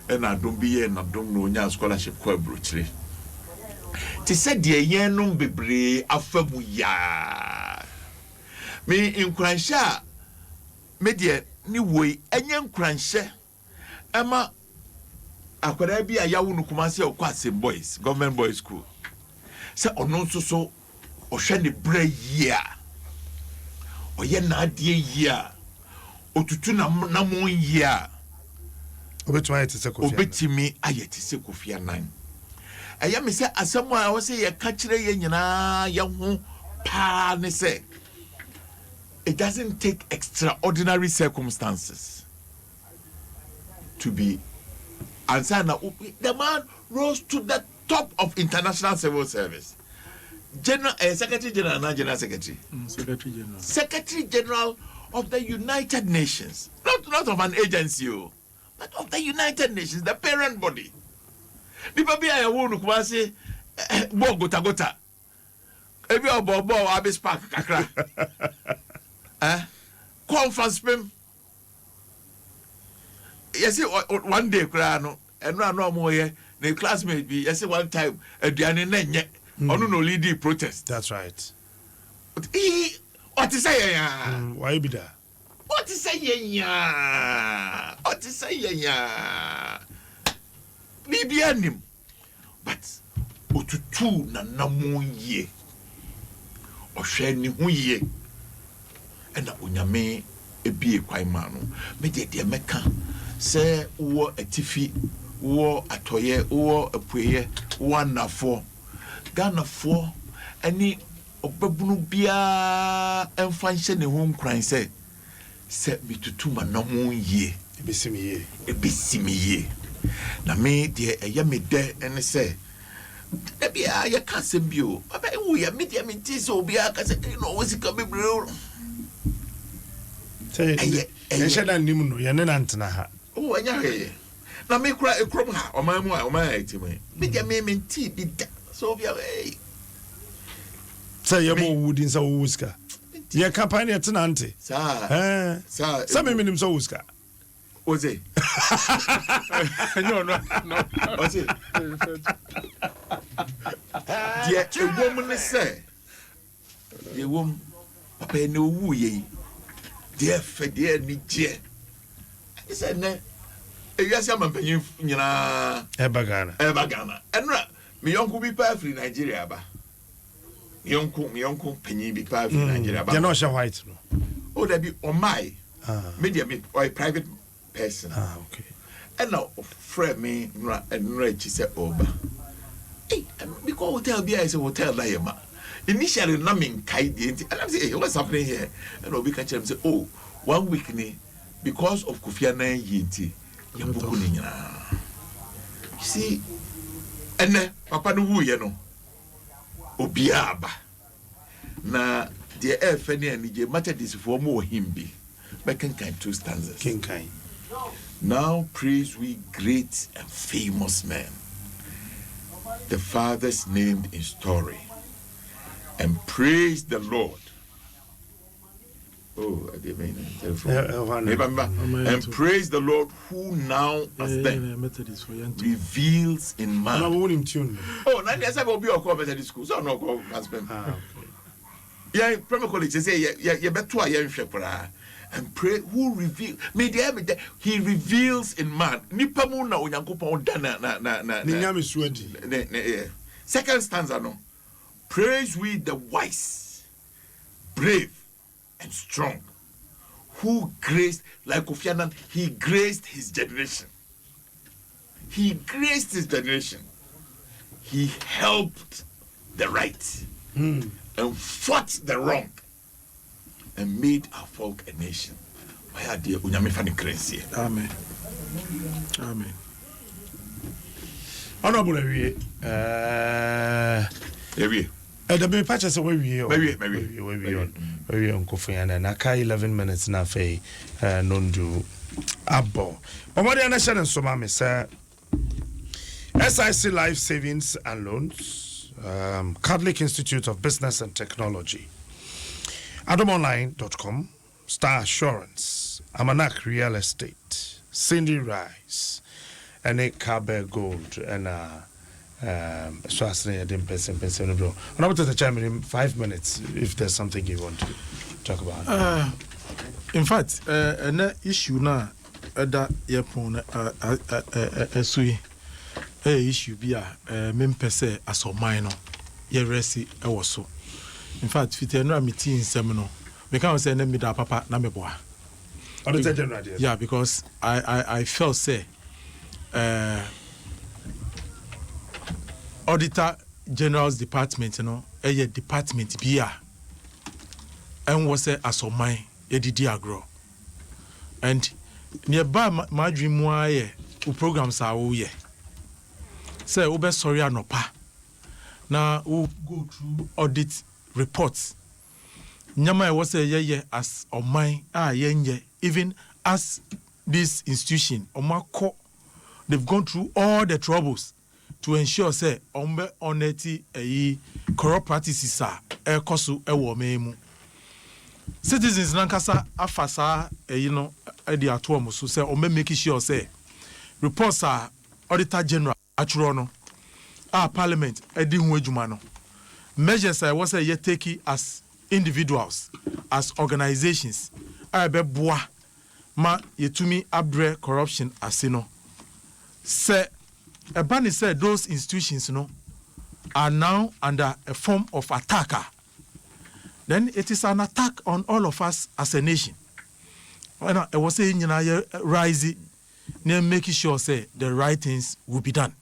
ena Adom bi ye na Adom no nya scholarship ko abrochire ti se de yen no bebre afamu ya me nkuransha me de ni woi enye nkuransha ama akwara bi ayawo no kuma se okwase boys government boys school se ono so ohwe ne bra yia oye na adie yia otutu na mo yia obetumi ayete se Kofi Annan aya me se asemo a wo se ye ka kire ye nyina ye ho pa ne se it doesn't take extraordinary circumstances to be ansana. The man rose to the top of international civil service. Secretary General, not General Secretary. Secretary General of the United Nations, not of an agency, but of the United Nations, the parent body. People be a woman who say, "Bo gota." Ebi obo abis park kakra. Conference pem. Yes, one day kra no, and no more here. The classmate be yes one time aduane na nye onu no lead protest. That's right. But what is say ya? Why be that? What is say ya? What is say ya? Bibianim. But otutu na namonye. Ohwe ni hu ye. Ena onyame ebie kwai ma no. Me de meka se wo atifi wo atoye wo apuye wo anafo Ganafo ani obabunu bia emfanhye ne ho nkran se mitutu manamu yie ebesimi yie na me de eye me de ene se bia ya kasem bio aba wu ya media menti se obi aka se no wosika bebre say sheda nim no ye ne nantena ha o anya he na me kura ekrom ha o man etime media me menti bi da so be away. Say you more wood in so wuska. Your company at Nante. Sir. Some minimum so wuska. Was it? No. Was it? Yet a woman say, the woman, Papa no woo ye. Dear Fedia Niche. He said, "Ne, yes, I'm a penny, Ebagana. And me uncle be perfect in Nigeria, ba. yonko penny be part in Nigeria. They're not sure white. No. Oh, there be on my media or a private person. Okay. And now, friend me, and Reggie said, Oba. Hey, because hotel be as a hotel Layama. Initially, numbing Kaidi, and I'm saying, what's happening here? And we can tell him, say, oh, 1 week, because of Kofiana Yinti, you see, and then Papa no you know, Obiaba. Na the F.N.A. and the matter this for more him be. But King 2 stanzas. King Kai. Now praise we great and famous men, the fathers named in story, and praise the Lord. Oh, I didn't mean and praise the Lord who now as then reveals in man. Oh, now there's a be a Methodist school, so no go husband. Yeah, primary college say you better you shepra and pray who reveal he reveals in man. Nipa mu na onyankopon da na second stanza no. Praise we the wise, brave and strong, who graced, like Kofi Annan, he graced his generation. He graced his generation. He helped the right and fought the wrong and made our folk a nation. Why dear Unyame Fani Crazy? Amen. Amen. Honorable Ewie. The big patches away we on Kofi Annan. Naka 11 minutes na fe nondu abo. Omodi anasha and somame sir. SIC Life Savings and Loans, Catholic Institute of Business and Technology, AdomOnline.com, Star Assurance, Amanak Real Estate, Cindy Rice, and a Cabe Gold, and Swasne Adim Person Bro. I'm about to chime in 5 minutes if there's something you want to talk about. In fact, an issue now that yapon sui. Issue be mempese as o mine no ye resi e wo so. In fact fit enra meeting seminar me can say na me da papa na me boa. Auditor General. Yeah, because I felt say Auditor General's department, you know, a department bia and was say as o mine e didi agro. And nearby my dream why programs are wo ye. Say we be sorry anopa na we go through audit reports nyama e was say ye as oman yenye even as this institution omako they've gone through all the troubles to ensure say ombe oneti corrupt practices are ekoso ewo memu citizens nankasa afasa you know e dey atom so say ombe make sure say reports are Auditor General Achurono, Parliament, Edi Huejumano. Measures I was a taking as individuals, as organizations. I be boa ma yetumi abre corruption asino. Say a banny said those institutions no are now under a form of attacker. Then it is an attack on all of us as a nation. When I was saying you know rising, making sure say the right things will be done.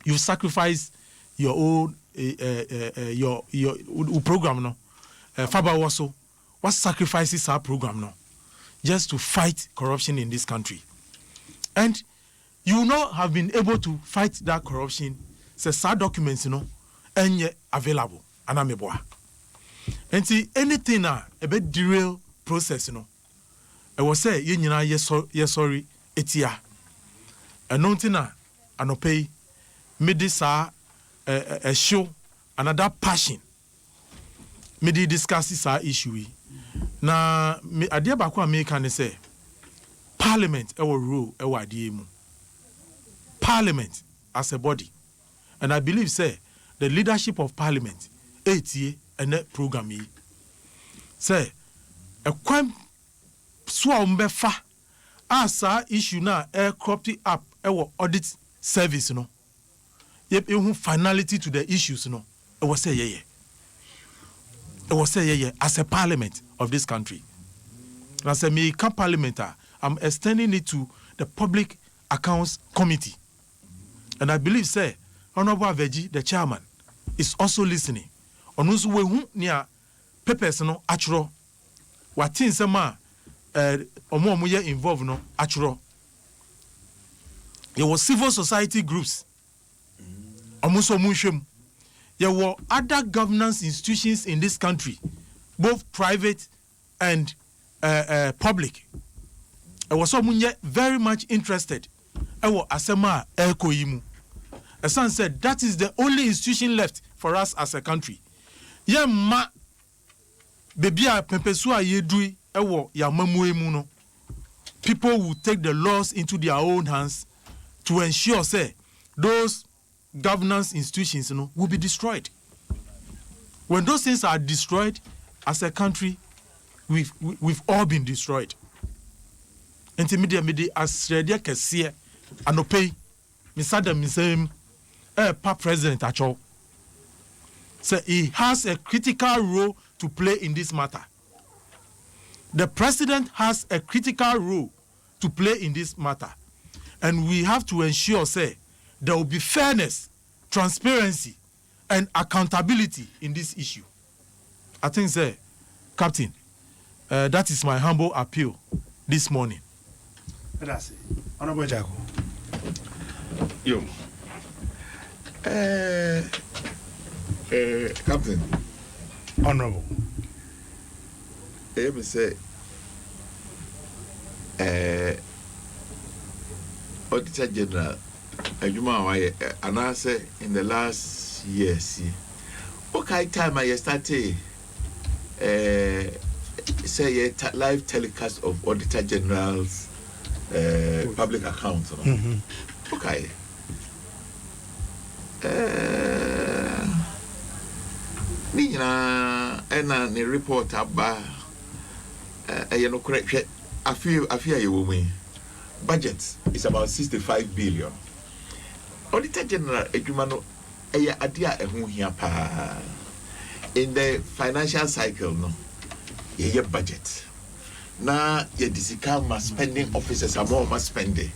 You sacrifice your own your program no Faba Waso what sacrifices our program no just to fight corruption in this country, and you will not have been able to fight that corruption say sad documents you know and available anameboa and see anything a bit derail process you know I was say you know yes sorry etia and nothing anopay made sa a show another passion me discuss this issue na me ade ba ko America ne say parliament e wo rule e wa ade mu parliament as a body, and I believe say the leadership of parliament etie and program yi say a kwam so umbefa asa issue na e cropped up e wo audit service no yep, finality to the issues, no. I was say, yeah. was say yeah as a parliament of this country. And I say me come parliament, I'm extending it to the Public Accounts Committee. And I believe say Honorable Aveji, the chairman, is also listening. Onusu we hu nia papers no atro. Watin sama omo ye involved no atro. There was civil society groups. Omuso munhwem. There were other governance institutions in this country, both private and public. I was very much interested. I was asema ekoyimu. A son said that is the only institution left for us as a country. Ye ma bebia pempesua yedui ewo ya mamuemu no. People will take the laws into their own hands to ensure say those governance institutions will be destroyed. When those things are destroyed, as a country, we've all been destroyed. Intermediate as Redia Kessie Anope, Misada Misem, Pa President Acho. So he has a critical role to play in this matter. The president has a critical role to play in this matter. And we have to ensure, say, there will be fairness, transparency, and accountability in this issue. I think, say, Captain, that is my humble appeal this morning. That's it. Honorable Jago. Yo. Captain. Honorable. Let me say, Auditor General, and I say in the last year, see, okay, time I started say live telecast of Auditor General's public accounts. Okay. Nina and a report about correct. I fear you will mean. Budget is about 65 billion. Auditor General Ejumano eya adia ehun hia pa. In the financial cycle no ye budget. Na ye disika ma spending officers are more spending.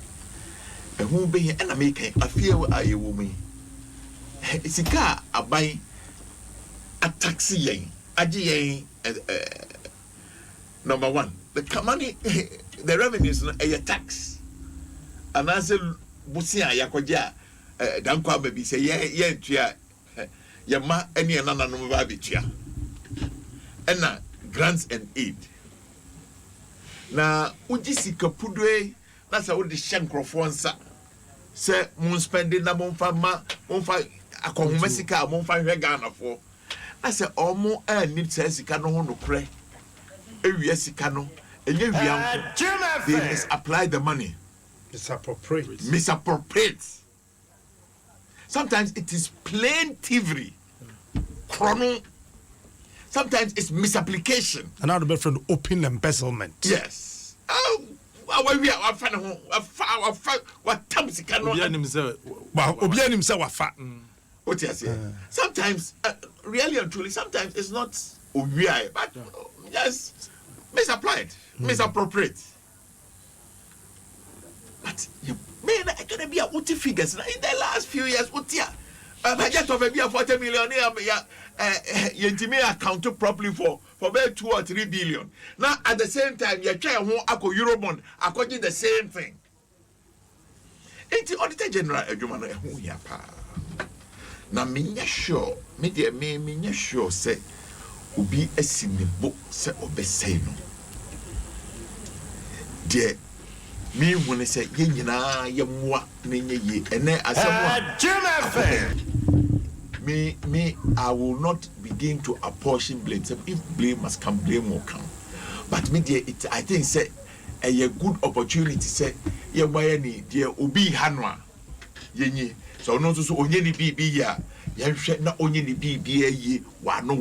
Ehun be here na make afia wa aye wo mi. Sika abai a taxi yen. Aji yen number 1. The money the revenues no a tax. And as a busia yakoja dankwa baby say ye ntua ya ma ene nana no ba bitua ena grants and aid na uji sika pudwe na sa wo de hyenkrofo nsa say mon spending na monfa akohoma sika monfa hwe Ghana fo na say omo ani sika no ho no kre ewie sika no enye wiam they misapply the money. Misappropriate. Sometimes it is plain thievery. Chrono. Sometimes it's misapplication. Another bit from open embezzlement. Yes. Sometimes, really and truly, sometimes it's not but just misapplied, misappropriate. But you may not gonna be a multi figures in the last few years. Budget of maybe 40 million. You account properly for about 2 or 3 billion. Now at the same time, you try one Eurobond according the same thing. It's the Auditor General Ejumano who ya pa. Now me sure, me dear me sure say ubi esimibo se obesay no. Dear me when I say ye nyina ye moa na nye ye ene asemo me I will not begin to apportion blame. If blame must come, blame will come. But me dear it I think say a good opportunity say ye why ni dear obi hanwa ye nyi so no so onye ni bibi ya ye hwe na onye ni bibi ye wano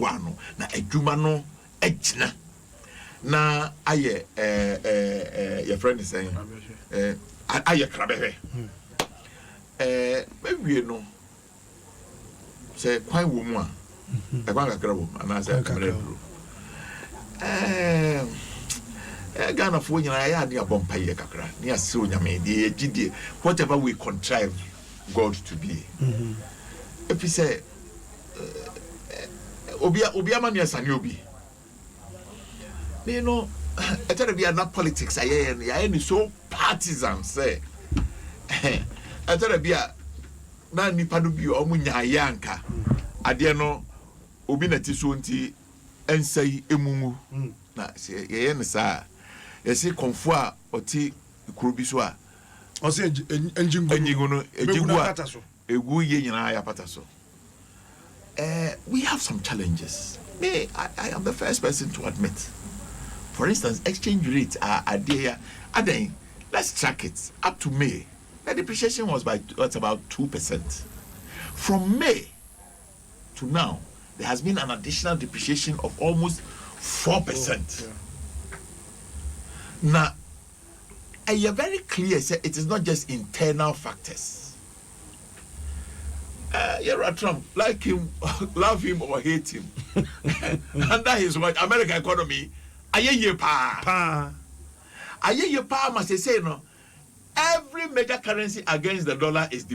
na adwuma no agina na aye your friend is saying aye krabewe maybe no say kwan wo mu a Ekwan kakra bo anase mredro. Ghana for nyina ya de abompa ye kakra. Ne ase onyame de gidie whatever we contrive God to be. If he say obi amani asani obi. You know, I tell you that politics I am so partisan say. I tell you na nipa no bi o munya yanka. Ade no obi na ti so nti ensai emungu. Na se ye ne sa ye se konfo a oti kuro bi so a o se enjingu no ejigu a egu ye nyina ya pata so. We have some challenges. Me, I am the first person to admit. For instance, exchange rates are there. Let's track it. Up to May, the depreciation was about 2%. From May to now, there has been an additional depreciation of almost 4%. Now, you are very clear, sir, it is not just internal factors. Trump, like him, love him or hate him. Under his watch, American economy, aye pa. Must say no. Every major currency against the dollar is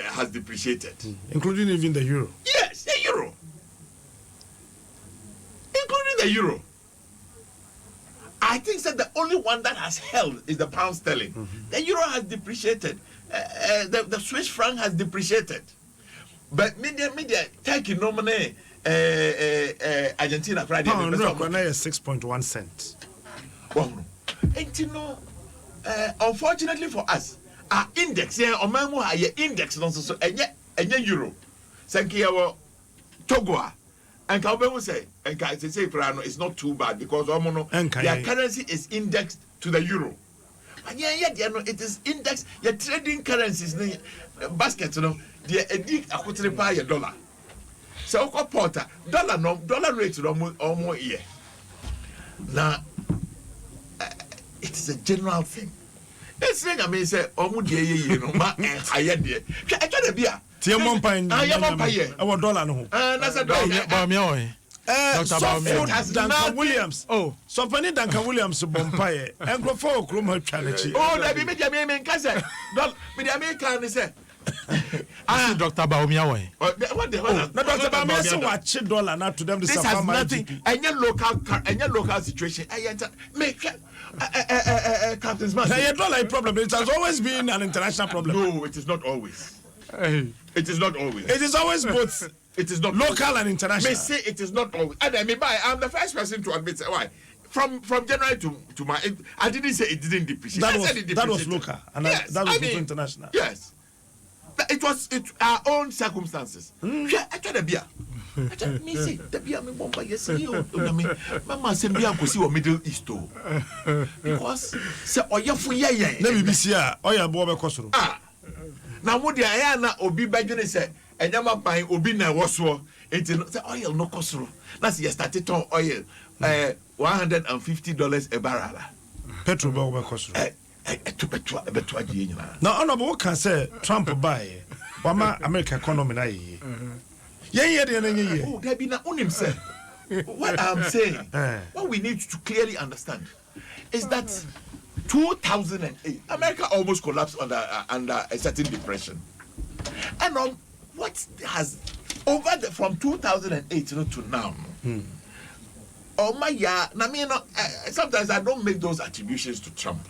has depreciated, including even the euro. Yes, the euro, including the euro. I think that the only one that has held is the pound sterling. The euro has depreciated. The Swiss franc has depreciated. But media Turkey nominate Argentina Friday. No, 6.1 cents. And you know, unfortunately for us, our index here, or mamu higher index, so and euro. Thank you, Togo. And Kaube will say, and I say, it's not too bad because their currency is indexed to the euro. And it is indexed, your trading currencies, basket, they addict a quarter by a dollar. So, porter, dollar rate almost year. Now, it is a general thing. It's saying, I mean, say, almost you know, I had there. I try to be a Tiamon Pine, our dollar. No, that's a dollar. Duncan Williams. Oh, so funny Duncan Williams Bompire and go for Chroma Chanachi. Oh, that be made a man cousin. Don't be the American, say. Dr. Baumia. What the hell? Not Dr. Baumia, watch $1 not to them. This has nothing. And your local situation. I enter make Captain's Master. A dollar problem. It has always been an international problem. No, it is not always. It is not always. It is always both. It is not local always. And international. May say it is not always. And I'm the first person to admit why. From January to my, I didn't say it didn't depreciate. That was local, and yes, that was international. Yes, it was our own circumstances. I tried a beer. I tried me say the beer me bomba yes you. Mama say beer go see Middle East too. Because say oya fu ye. Na BBC oya bo be kosoro. Na mo dia ya na obi badwene say enyama pan obi na woso enti say oil no kosoro. Na say started on oil $150 a barrel. Petrol be kosoro. Now honorable can say Trump buy Wama American economy na ye. Oh, there be na unim say. What I'm saying, what we need to clearly understand is that 2008, America almost collapsed under a certain depression. And what has from 2008 to now, sometimes I don't make those attributions to Trump.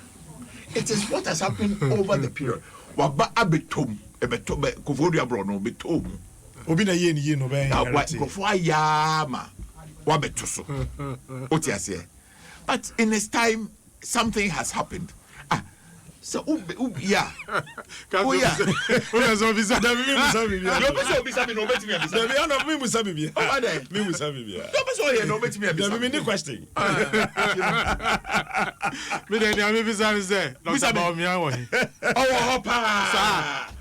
It is what has happened over the period. Waba abetom, kofodia brono betom. Obi na ye no be. Kofo ayama wabetoso. Otiase. But in this time, something has happened. So yeah. Oh yeah. Una so bisa da mi musa bibia. No be so bisa mi no betimi abisa. Da bi ona mi musa bibia. Oh why dey? Mi musa bibia. No be so here no betimi abisa. Da bi ni question. Me dey na mi bisa mi say. Dr. Baumia wo. Oh hopa. Sa.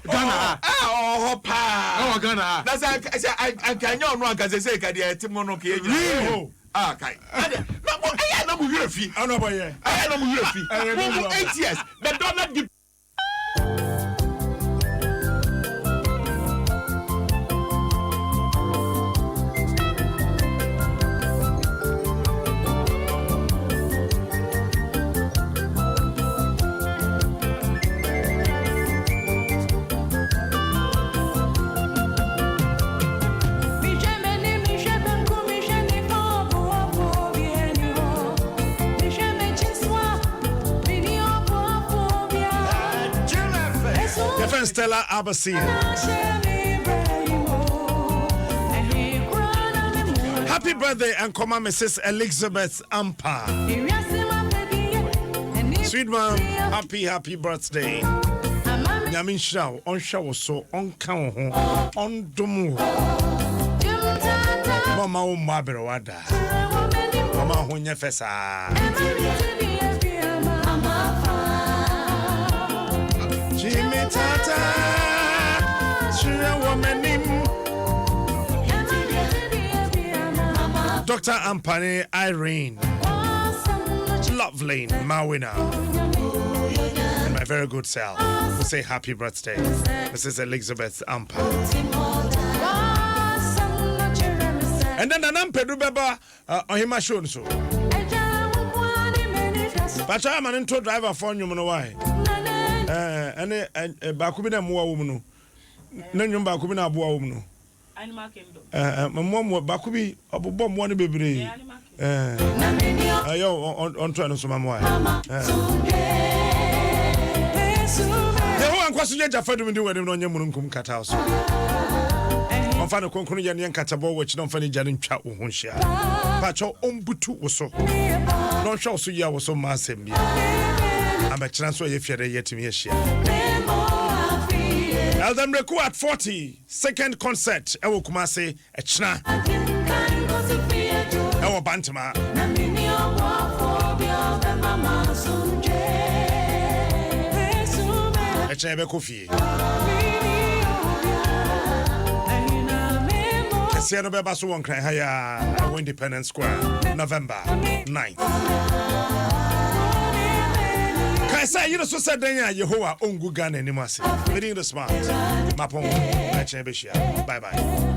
Ghana. Oh hopa. Oh Ghana. Na say I can you no aka say ka dey timo no ke ejina. Okay. I am not Europe. I am not Europe. 8 years. The dollar give. Reverend Stella Abasine. Happy birthday and come on, Mrs. Elizabeth Ampa. Sweet mom, happy birthday. Yamin Shao, on show so on count on Domu. Mama Mabrawada. Mama Hunya Fesa. Jimmy Tata, Shira Womanim. Dr. Ampane Irene. Lovely, my winner. And my very good self. We say happy birthday, Mrs. Elizabeth Ampa. And then the Nampedu Beba on him shown so. But I'm an intro driver for you, why? And Bakubina Mua woman. Nanyum Bakubina Bua woman. My mom was Bakubi, a bomb one baby. On trying to some more. The one question you have to do when you're on your Munkum cat house. On final conclusion, young catabo, which don't find Janin chat won't share. But your own butu was so. Don't show so ya was so massive. I'm a transfer if you're yet to me a share. Eldam Reku at 40, second concert, Ewo Kumase, a chna. Ewo Bantama. A chebe Kofi. Siano Bebasu won't cry higher, Independence Square, November 9th. Say you know so said Yehovah Ongu Ghana anymore. Reading the smart. Mapon. Bye bye.